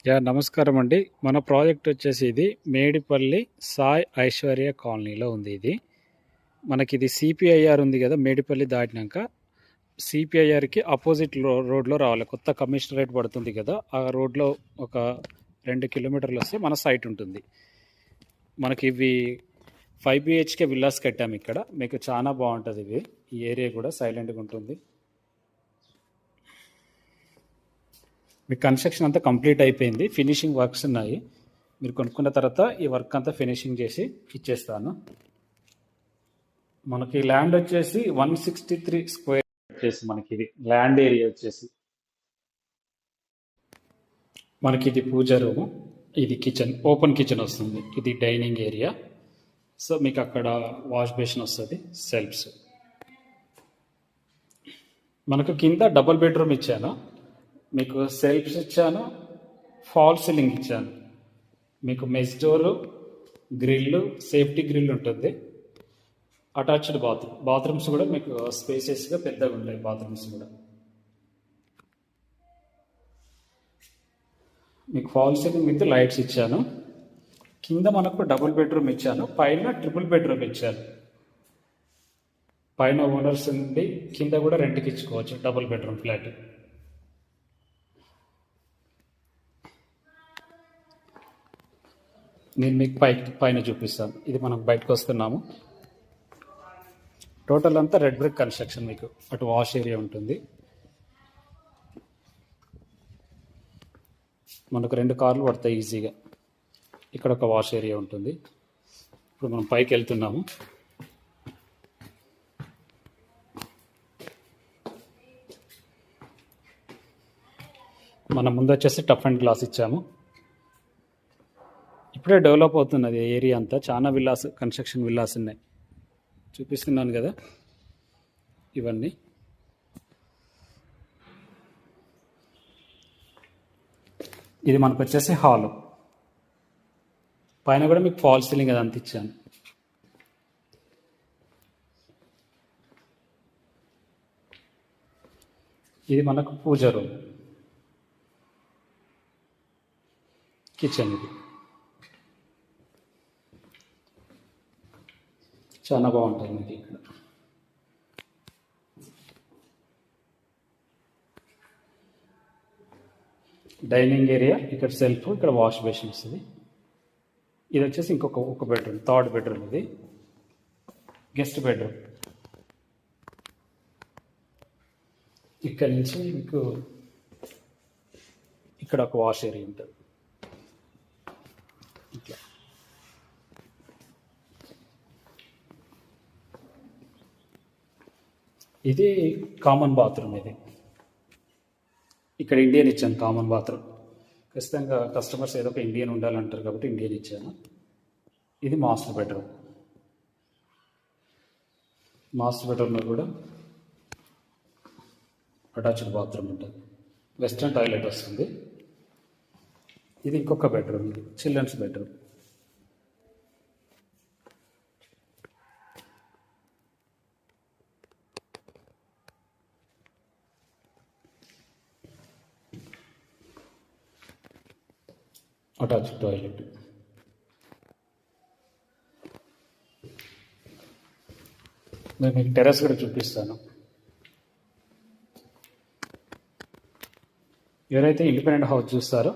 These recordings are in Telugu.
నమస్కారం అండి. మన ప్రాజెక్ట్ వచ్చేసి ఇది మేడిపల్లి సాయి ఐశ్వర్య కాలనీలో ఉంది ఇది. మనకిది సిపిఐఆర్ ఉంది కదా! మేడిపల్లి దాటినాక సిపిఐఆర్‌కి అపోజిట్ రోడ్‌లో రావాలి. కొత్త కమిషనరేట్ పడుతుంది కదా! ఆ రోడ్‌లో ఒక 2 కిలోమీటర్లు వస్తే మన సైట్ ఉంటుంది. మనకి ఇవి 5 బిహెచ్‌కే విల్లాస్ కట్టాము ఇక్కడ. మీకు చాలా బాగుంటుంది ఇవి. ఈ ఏరియా కూడా సైలెంట్‌గా ఉంటుంది. మీ కన్స్ట్రక్షన్ అంతా కంప్లీట్ అయిపోయింది. ఫినిషింగ్ వర్క్స్ ఉన్నాయి. మీరు కొనుక్కున్న తర్వాత ఈ వర్క్ అంతా ఫినిషింగ్ చేసి ఇచ్చేస్తాను. మనకి ల్యాండ్ వచ్చేసి 163 స్క్వేర్ వచ్చేసి మనకి ఇది ల్యాండ్ ఏరియా వచ్చేసి. మనకి ఇది పూజ రూము, ఇది కిచెన్, ఓపెన్ కిచెన్ వస్తుంది. ఇది డైనింగ్ ఏరియా. సో మీకు అక్కడ వాష్ బేసిన్ వస్తుంది, సెల్ఫ్స్. మనకు కింద డబుల్ బెడ్రూమ్ ఇచ్చాను. మీకు సెల్ఫ్స్ ఇచ్చాను, ఫాల్ సీలింగ్ ఇచ్చాను. మీకు mesh door, grill, safety grill ఉంటుంది. అటాచ్డ్ బాత్రూమ్స్ కూడా మీకు స్పేసెస్గా పెద్దగా ఉంటాయి. బాత్రూమ్స్ కూడా మీకు ఫాల్ సీలింగ్ విత్ లైట్స్ ఇచ్చాను. కింద మనకు డబుల్ బెడ్రూమ్ ఇచ్చాను, పైన ట్రిపుల్ బెడ్రూమ్ ఇచ్చాను. పైన ఓనర్స్ ఉండి కింద కూడా రెంట్కి ఇచ్చుకోవచ్చు డబుల్ బెడ్రూమ్ ఫ్లాట్. నేను మీకు పైన చూపిస్తాను. ఇది మనం బయటకు వస్తున్నాము. టోటల్ అంతా రెడ్ బ్రిక్ కన్స్ట్రక్షన్. మీకు అటు వాష్ ఏరియా ఉంటుంది. మనకు 2 కార్లు పడతాయి ఈజీగా. ఇక్కడ ఒక వాష్ ఏరియా ఉంటుంది. ఇప్పుడు మనం పైకి వెళ్తున్నాము. మన ముందు వచ్చేసి టఫ్ అండ్ గ్లాస్ ఇచ్చాము. ఇప్పుడే డెవలప్ అవుతున్నది ఏరియా అంతా. చాలా విల్లాస్, కన్స్ట్రక్షన్ విల్లాస్ ఉన్నాయి. చూపిస్తున్నాను కదా ఇవన్నీ. ఇది మనకు వచ్చేసి హాలు. పైన కూడా మీకు ఫాల్ సీలింగ్ అదంతా ఇచ్చాను. ఇది మనకు పూజ రూమ్, కిచెన్. ఇది చాలా బాగుంటుంది మీకు ఇక్కడ. డైనింగ్ ఏరియా, ఇక్కడ సెల్ఫ్, ఇక్కడ వాష్ బేసిన్ వస్తుంది. ఇది వచ్చేసి ఇంకొక బెడ్రూమ్, థర్డ్ బెడ్రూమ్. ఇది గెస్ట్ బెడ్రూమ్. ఇక్కడ నుంచి మీకు ఇక్కడ ఒక వాష్ ఏరియా ఉంటుంది. ఇట్లా ఇది కామన్ బాత్రూమ్. ఇది ఇక్కడ ఇండియన్ ఇచ్చాను కామన్ బాత్రూమ్. ఖచ్చితంగా కస్టమర్స్ ఏదో ఒక ఇండియన్ ఉండాలంటారు కాబట్టి ఇండియన్ ఇచ్చాను. ఇది మాస్టర్ బెడ్రూమ్. మాస్టర్ బెడ్రూమ్లో కూడా అటాచ్డ్ బాత్రూమ్ ఉంటుంది. వెస్ట్రన్ టాయిలెట్ వస్తుంది. ఇది ఇంకొక బెడ్రూమ్, ఇది చిల్డ్రన్స్ బెడ్రూమ్. Attached toilet. నేను మీకు టెర్రస్ కూడా చూపిస్తాను. ఎవరైతే ఇండిపెండెంట్ హౌస్ చూస్తారో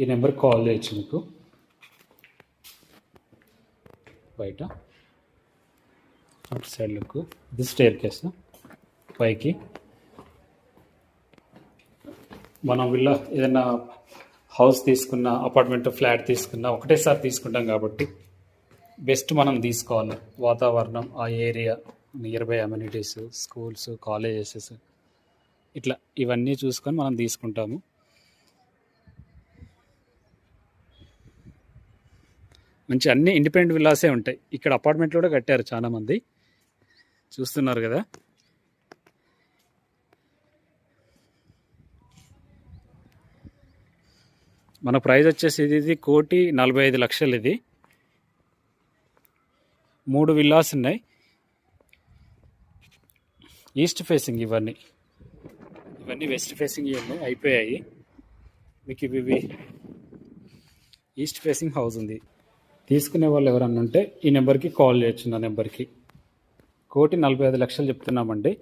ఈ నెంబర్కి కాల్ చేయొచ్చు. మీకు బయట అటు సైడ్ లుక్. ఇది స్టేర్ కేస్ పైకి. మనం ఏదైనా హౌస్ తీసుకున్న, అపార్ట్మెంట్, ఫ్లాట్ తీసుకున్న ఒకటేసారి తీసుకుంటాం కాబట్టి బెస్ట్ మనం తీసుకోవాలి. వాతావరణం, ఆ area, near by amenities, schools, colleges, ఇట్లా ఇవన్నీ చూసుకొని మనం తీసుకుంటాము. మంచి అన్ని ఇండిపెండెంట్ విల్లాసే ఉంటాయి. ఇక్కడ అపార్ట్మెంట్లు కూడా కట్టారు చాలామంది, చూస్తున్నారు కదా. మన ప్రైస్ వచ్చేసి ఇది 1,45,00,000. ఇది 3 విల్లాస్ ఉన్నాయి. ఈస్ట్ ఫేసింగ్ ఇవన్నీ వెస్ట్ ఫేసింగ్ ఉన్నాయి, అయిపోయాయి. మీకు ఇవి ఈస్ట్ ఫేసింగ్ హౌస్ ఉంది. తీసుకునే వాళ్ళు ఎవరన్నా ఉంటే ఈ నెంబర్కి కాల్ చేయొచ్చు. నా నెంబర్కి 1,45,00,000 చెప్తున్నామండి.